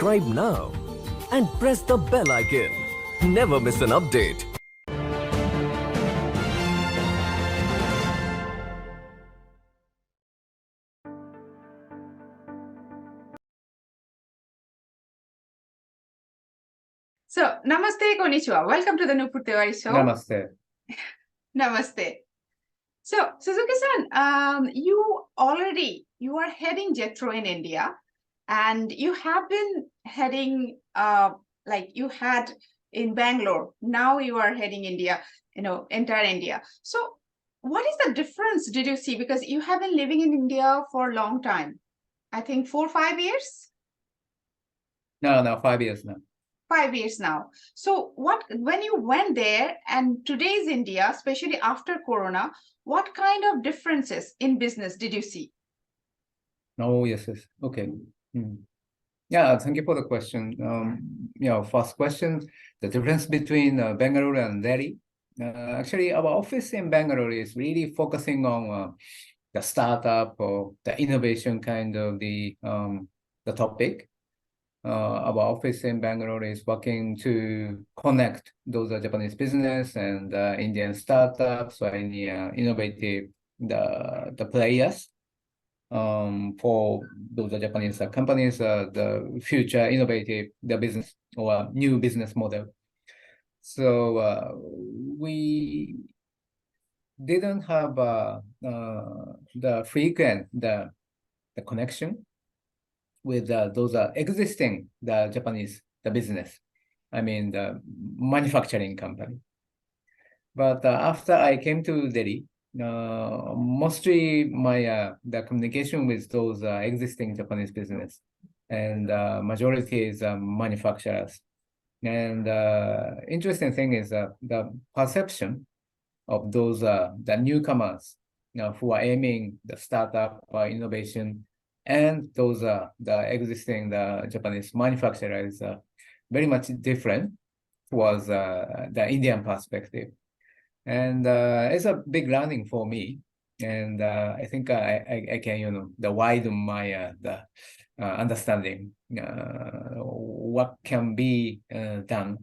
subscribe now and press the bell icon. Never miss an update. So, namaste, konnichiwa. Welcome to the Nupur Tewari Show. Namaste. Namaste. So, Suzuki-san, you are heading Jetro in India, and you have been heading, like you had in Bangalore. Now you are heading India, entire India. So, what is the difference did you see? Because you have been living in India for a long time. I think 4 or 5 years? No, 5 years now. 5 years now. So when you went there and today's India, especially after Corona, what kind of differences in business did you see? Oh, yes. Okay. Yeah, thank you for the question. First question, the difference between Bangalore and Delhi. Actually, our office in Bangalore is really focusing on the startup or the innovation kind of the topic. Our office in Bangalore is working to connect those Japanese business and Indian startups or any innovative the players for those Japanese companies, the future innovative the business or new business model. So we didn't have the frequent the connection with those existing the Japanese the business, I mean the manufacturing company. But after I came to Delhi, mostly my the communication with those existing Japanese business, and majority is manufacturers. And interesting thing is the perception of those the newcomers who are aiming the startup innovation, and those the existing the Japanese manufacturers very much different was the Indian perspective, and it's a big learning for me, and I think I can the widen my the understanding what can be done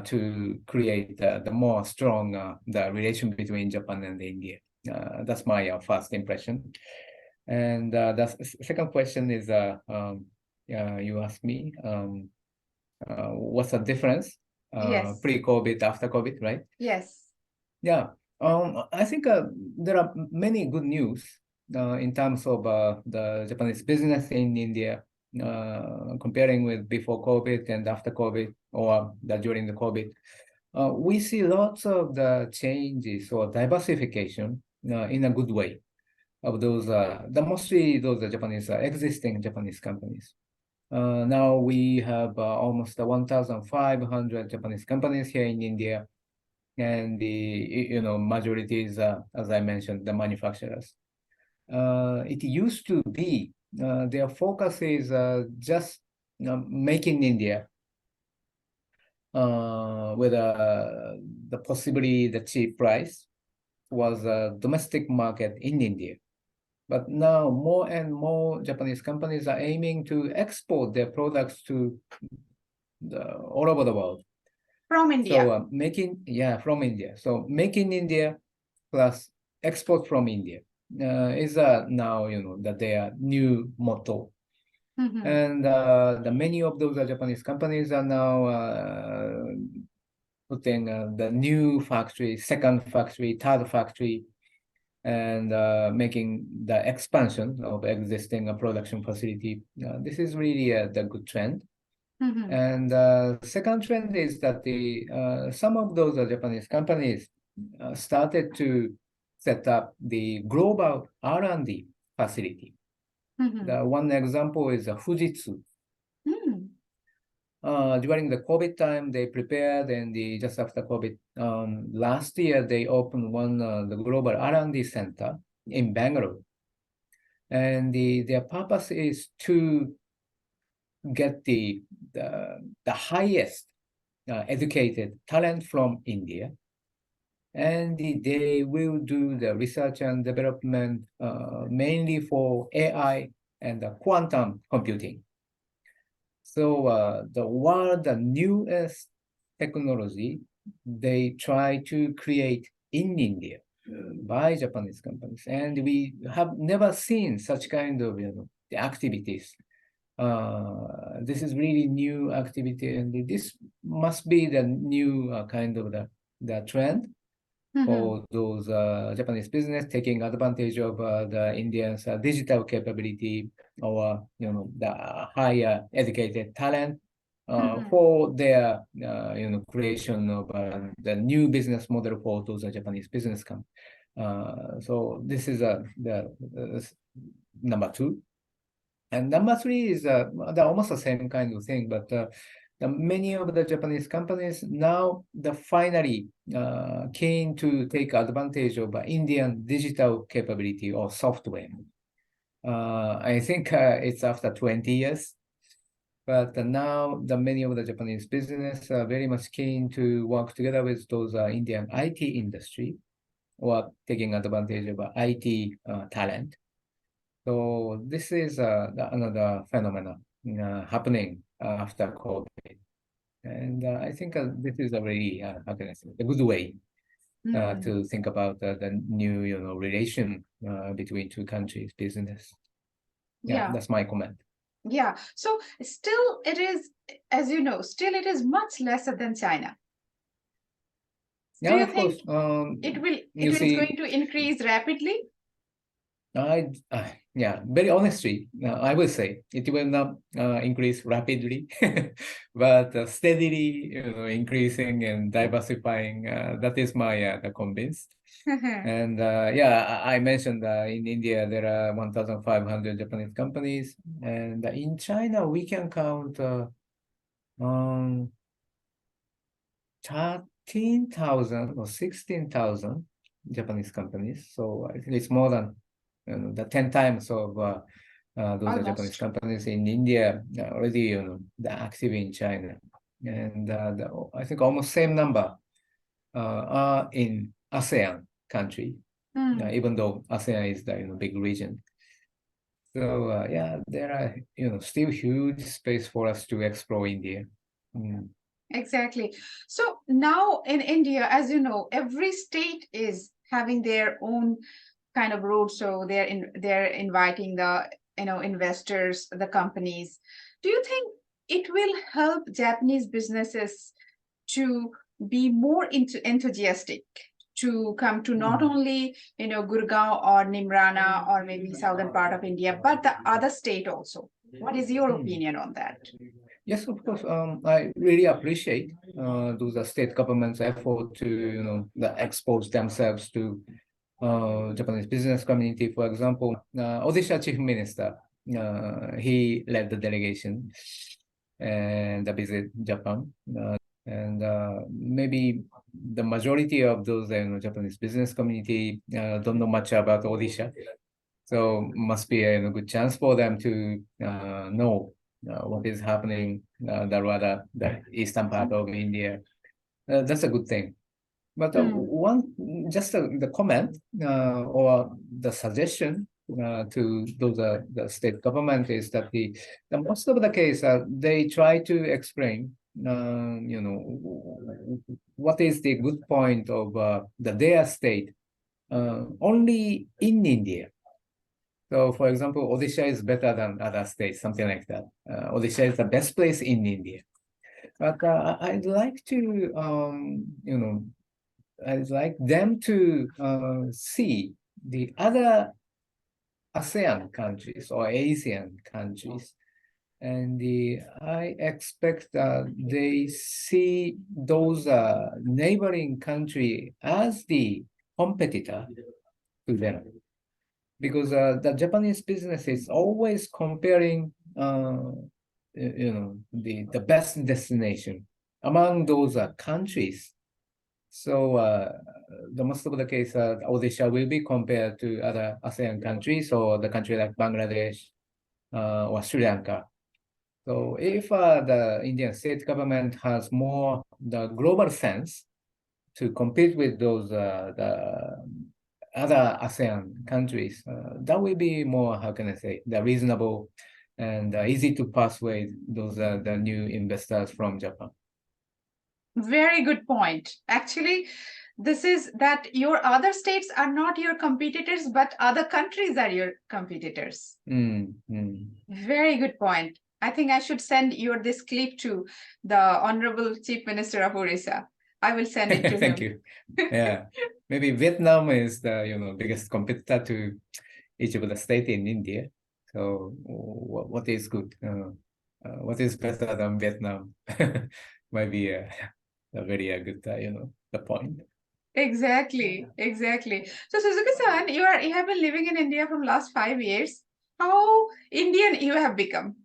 to create the more strong the relation between Japan and India. That's my first impression. And the second question is, you asked me, what's the difference Yes. pre-COVID, after COVID, right? Yes. Yeah, I think there are many good news in terms of the Japanese business in India, comparing with before COVID and after COVID, or during the COVID. We see lots of the changes or diversification in a good way of those, mostly those Japanese, existing Japanese companies. Now we have almost 1,500 Japanese companies here in India, and the majority is, as I mentioned, the manufacturers. It used to be their focus is just making India with the possibly the cheap price was a domestic market in India. But now more and more Japanese companies are aiming to export their products to all over the world. From India. So from India. So make in India plus export from India is now that their new motto. And the many of those Japanese companies are now putting the new factory, second factory, third factory, and making the expansion of existing production facility. This is really the good trend. And second trend is that the some of those Japanese companies started to set up the global R&D facility. The one example is Fujitsu. During the COVID time, they prepared, and just after COVID, last year they opened the global R&D center in Bangalore, and their purpose is to get the highest educated talent from India, and they will do the research and development mainly for AI and quantum computing. So the newest technology they try to create in India by Japanese companies, and we have never seen such kind of the activities. This is really new activity, and this must be the new kind of the trend for those Japanese business taking advantage of the Indians' digital capability or the higher educated talent for their creation of the new business model for those Japanese business companies. So this is the number two. And number three is almost the same kind of thing, but many of the Japanese companies now finally keen to take advantage of Indian digital capability or software. I think it's after 20 years, but now many of the Japanese business are very much keen to work together with those Indian IT industry or taking advantage of IT talent. So this is another phenomenon happening after COVID. And I think this is a very, how can I say, a good way to think about the new, relation between two countries' business. Yeah, that's my comment. Yeah. So still it is, as you know, still it is much lesser than China. Do Yeah, you of course. think it you is see, going to increase rapidly? Yeah, very honestly, I would say it will not increase rapidly, but steadily, increasing and diversifying. That is my the convince. And yeah, I mentioned in India there are 1,500 Japanese companies, and in China we can count um, 13,000 or 16,000 Japanese companies. So I think it's more than the 10 times of those are Japanese companies in India already, they're active in China. And I think almost same number are in ASEAN country, even though ASEAN is the big region. So yeah, there are still huge space for us to explore India. Exactly. So now in India, as you know, every state is having their own kind of roadshow. They're inviting the investors, the companies. Do you think it will help Japanese businesses to be more enthusiastic to come to not only Gurgaon or Nimrana or maybe southern part of India, but the other state also? What is your opinion on that? Yes, of course. I really appreciate those state governments' effort to expose themselves to Japanese business community. For example, Odisha Chief Minister, he led the delegation and visit Japan. And maybe the majority of those Japanese business community don't know much about Odisha. So must be a good chance for them to know what is happening the eastern part of India. That's a good thing. But the comment or the suggestion to the state government is that the most of the case they try to explain what is the good point of their state only in India. So, for example, Odisha is better than other states, something like that. Odisha is the best place in India. But I'd like to, I'd like them to see the other ASEAN countries or Asian countries. And I expect they see those neighboring country as the competitor to them. Because the Japanese business is always comparing, the best destination among those countries. So the most of the case, Odisha will be compared to other ASEAN countries or the country like Bangladesh or Sri Lanka. So if the Indian state government has more the global sense to compete with those the other ASEAN countries, that will be more, how can I say, the reasonable and easy to persuade those the new investors from Japan. Very good point. Actually, this is that your other states are not your competitors, but other countries are your competitors. Very good point. I think I should send this clip to the Honorable Chief Minister of Orissa. I will send it to him. Thank you. Yeah, maybe Vietnam is the biggest competitor to each of the state in India. So what is good? What is better than Vietnam? Might be a very good the point. Exactly. So Suzuki-san, you have been living in India from last 5 years. How Indian you have become?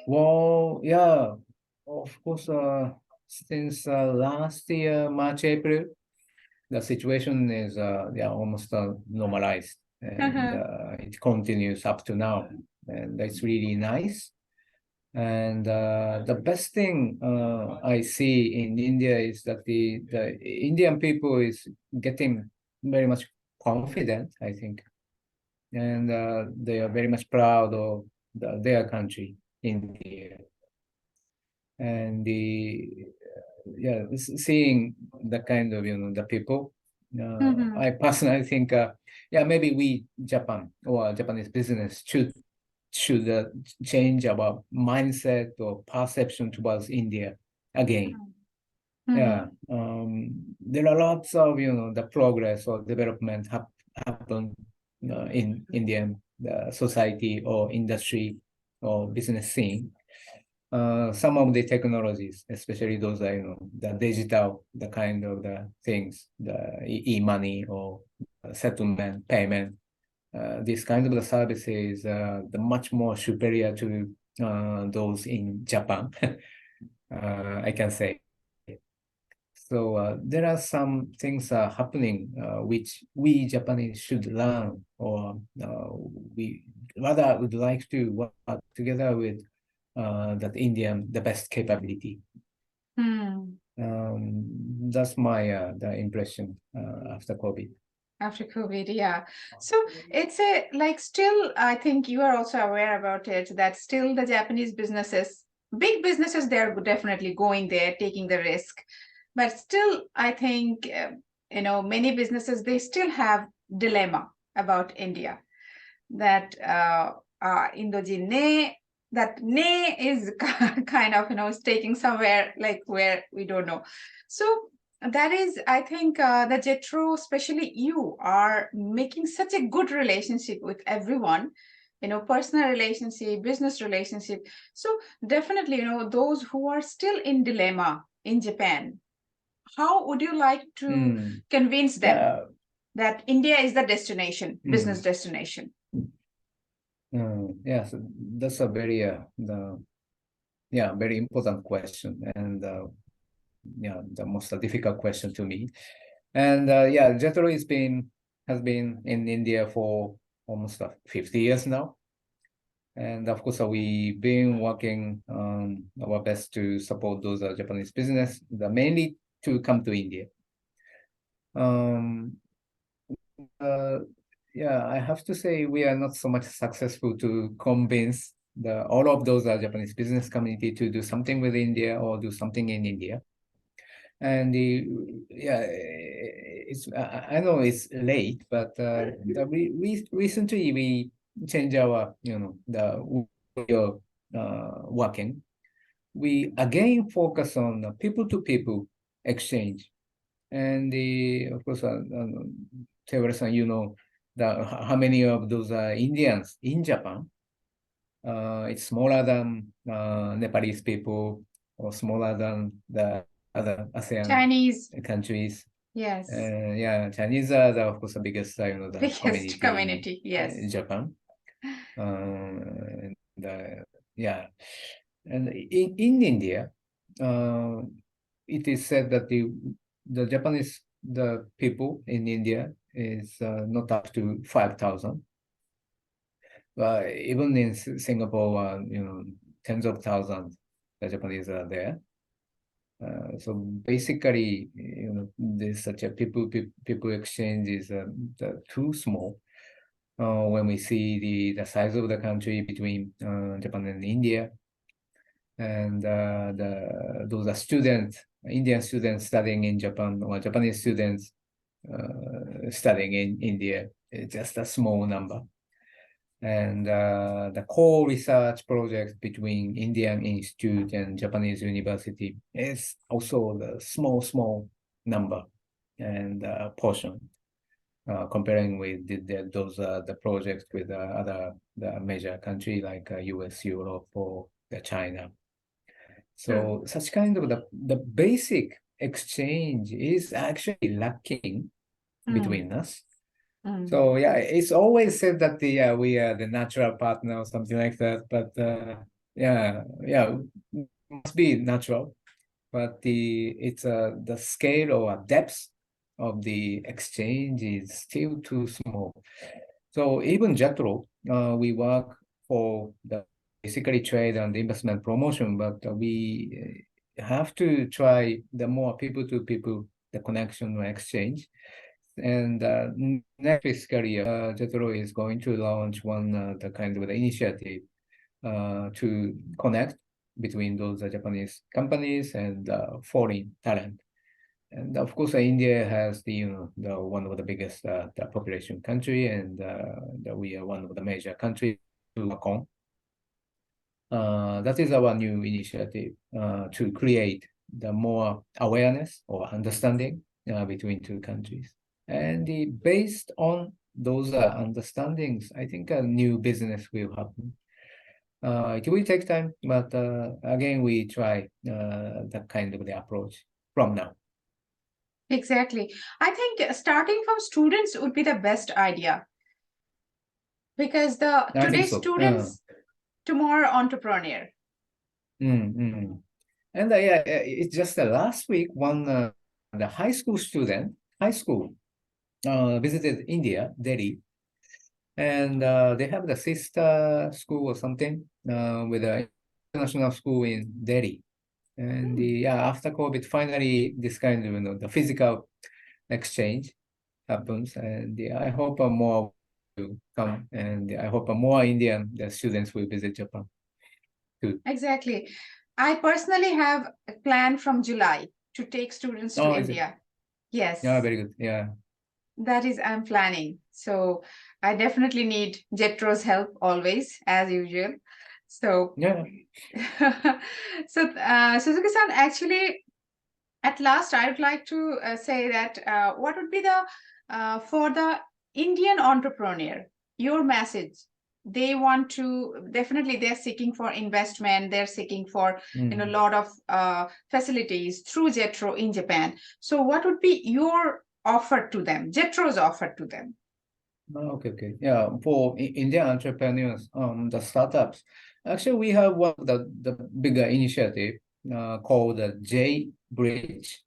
Well, yeah, of course, since last year, March, April, the situation is almost normalized, and it continues up to now, and that's really nice. And the best thing I see in India is that the Indian people is getting very much confident, I think, and they are very much proud of their country, India, and seeing the kind of the people. I personally think, maybe we Japan or Japanese business should change our mindset or perception towards India again. Yeah, there are lots of the progress or development happen in Indian society or industry or business scene. Some of the technologies, especially those the digital, the kind of the things, the e-money or settlement payment, this kind of the services, the much more superior to those in Japan, I can say. So there are some things happening which we Japanese should learn, or we rather would like to work together with that Indian, the best capability. That's my the impression after COVID. After COVID, yeah. So it's still, I think you are also aware about it, that still the Japanese businesses, big businesses, they're definitely going there, taking the risk. But still, I think, many businesses, they still have dilemma about India. That Indogene, that ne is kind of, taking somewhere like where we don't know. So that is, I think, the Jetro, especially you, are making such a good relationship with everyone, personal relationship, business relationship. So definitely, those who are still in dilemma in Japan, how would you like to convince them that India is the destination, business destination? Yes, that's a very very important question, and the most difficult question to me. And Jetro has been in India for almost 50 years now. And of course, we've been working our best to support those Japanese business, mainly to come to India. I have to say we are not so much successful to convince all of those Japanese business community to do something with India or do something in India. And I know it's late, but recently we changed our the way of working. We again focus on people-to-people exchange, and of course, Teura-san, how many of those Indians in Japan? It's smaller than Nepalese people or smaller than the other ASEAN Chinese countries. Yes. Chinese are of course the biggest the Biggest community, yes. in Japan. And in India, it is said that the Japanese people in India is not up to 5,000. Even in Singapore, tens of thousands the Japanese are there. So basically, there's such a people exchange is too small. when we see the size of the country between Japan and India, and those are students, Indian students studying in Japan or Japanese students studying in India. It's just a small number. And the core research project between Indian Institute and Japanese university is also the small number and portion, comparing with the projects with the major country like US, Europe, or China. So such kind of the basic exchange is actually lacking between us. So yeah, it's always said that we are the natural partner or something like that. But yeah, must be natural. But the scale or depth of the exchange is still too small. So even Jetro, we work for the basically trade and investment promotion, but we have to try the more people to people, the connection or exchange. And next fiscal year, Jetro is going to launch one the kind of the initiative to connect between those Japanese companies and foreign talent. And of course, India has the one of the biggest the population country, and we are one of the major countries to work on. That is our new initiative to create the more awareness or understanding between two countries. And based on those understandings, I think a new business will happen. It will take time, but again, we try that kind of the approach from now. Exactly. I think starting from students would be the best idea because the I think today's so. students, tomorrow entrepreneur. And yeah, it's just last week one the high school visited India, Delhi, and they have the sister school or something with an international school in Delhi. And yeah, after COVID, finally this kind of the physical exchange happens, and I hope more will come, and I hope more Indian the students will visit Japan too. Exactly. I personally have a plan from July to take students to Oh, is it? India. Yes, Yeah, very good. Yeah. that is I'm planning. So I definitely need Jetro's help always, as usual. So Yeah. so Suzuki-san, actually, at last, I would like to say that what would be the for the Indian entrepreneur, your message? They want to definitely they're seeking for investment. They're seeking for a lot of facilities through Jetro in Japan. So, what would be your offer to them? Jetro's offer to them? Okay. Yeah, for Indian entrepreneurs, the startups, actually we have one of the bigger initiative called the J Bridge.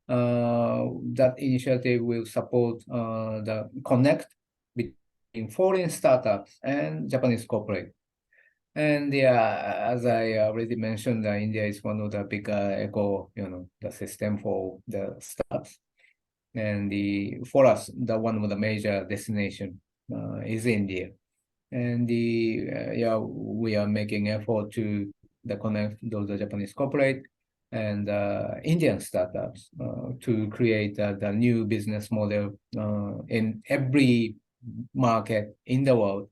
That initiative will support the connect between foreign startups and Japanese corporate. And yeah, as I already mentioned, India is one of the bigger the system for the startups. And for us, one of the major destination is India. And we are making effort to connect those Japanese corporate and Indian startups to create the new business model in every market in the world.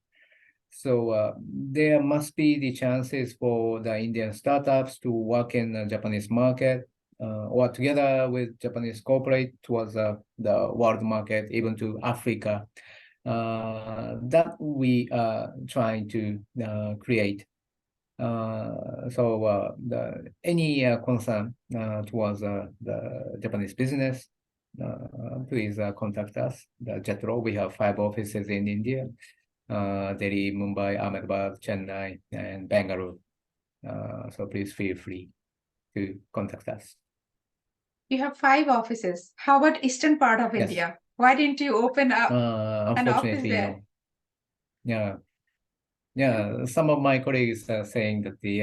So there must be the chances for the Indian startups to work in the Japanese market or together with Japanese corporate towards the world market, even to Africa. That we are trying to create. So any concern towards the Japanese business, please contact us. The Jetro, we have 5 offices in India. Delhi, Mumbai, Ahmedabad, Chennai, and Bangalore. So please feel free to contact us. You have 5 offices. How about eastern part of Yes. India? Why didn't you open up an office Unfortunately, there? no. Yeah. Some of my colleagues are saying that the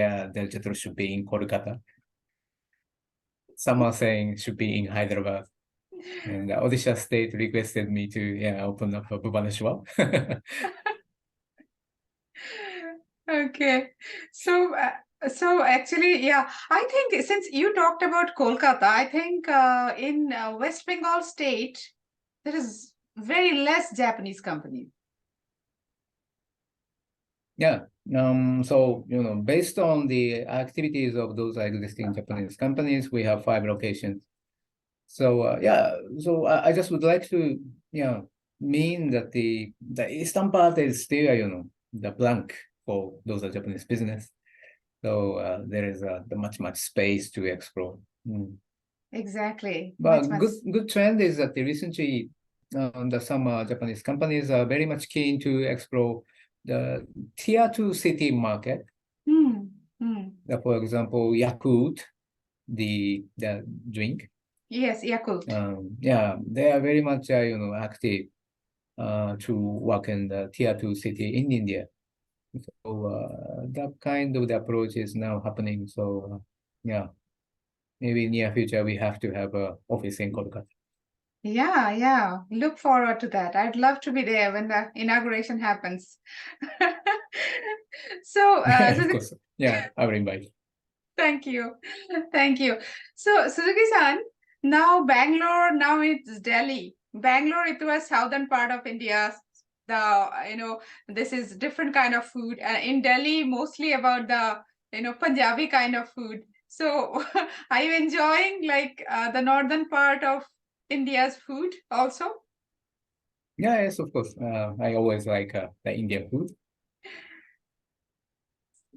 Jetro should be in Kolkata. Some are saying should be in Hyderabad. And Odisha State requested me to open up a Bhubaneswar. Okay. So, so actually, yeah, I think since you talked about Kolkata, I think in West Bengal state, there is very less Japanese companies. Yeah. So, based on the activities of those existing Japanese companies, we have 5 locations. So, so I just would like to, mean that the eastern part is still, the blank for those are Japanese business. So there is the much space to explore. Exactly. But Much. good trend is that recently some Japanese companies are very much keen to explore the tier 2 city market. For example, Yakult, the drink. Yes, Yakult. They are very much active to work in the tier 2 city in India. So that kind of the approach is now happening. So maybe in near future we have to have an office in Kolkata. Yeah. Look forward to that. I'd love to be there when the inauguration happens. So, Of course. Yeah, I will invite. Thank you. So, Suzuki-san, now Bangalore, now it's Delhi. Bangalore, it was southern part of India. This is different kind of food. In Delhi, mostly about the, Punjabi kind of food. So, are you enjoying like the northern part of India's food also? Yes, of course. I always like the Indian food.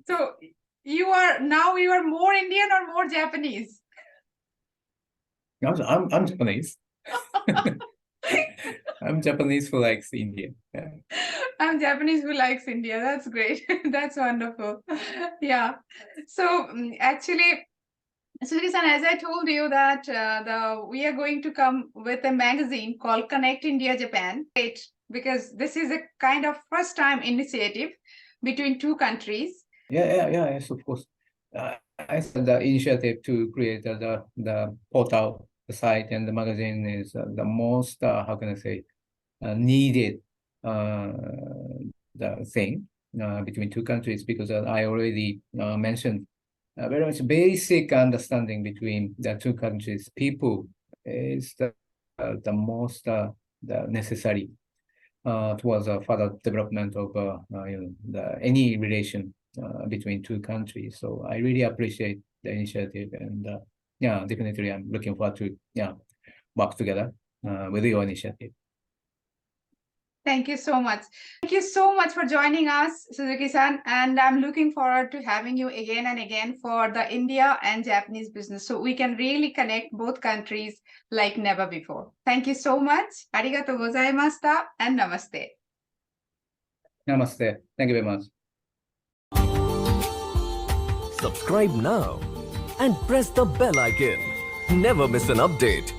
So, you are more Indian or more Japanese? I'm Japanese. I'm Japanese who likes India. Yeah. I'm Japanese who likes India. That's great. That's wonderful. Yeah. So actually, Suzuki-san, as I told you that we are going to come with a magazine called Connect India Japan. Great, because this is a kind of first time initiative between two countries. Yes, of course. I said the initiative to create the portal, the site, and the magazine is the most how can I say needed the thing between two countries, because I already mentioned very much basic understanding between the two countries. People is the most the necessary towards further development of any relation between two countries. So I really appreciate the initiative, and definitely I'm looking forward to work together with your initiative. Thank you so much. Thank you so much for joining us, Suzuki-san. And I'm looking forward to having you again and again for the India and Japanese business. So we can really connect both countries like never before. Thank you so much. Arigatou gozaimashita and namaste. Namaste. Thank you very much. Subscribe now and press the bell icon. Never miss an update.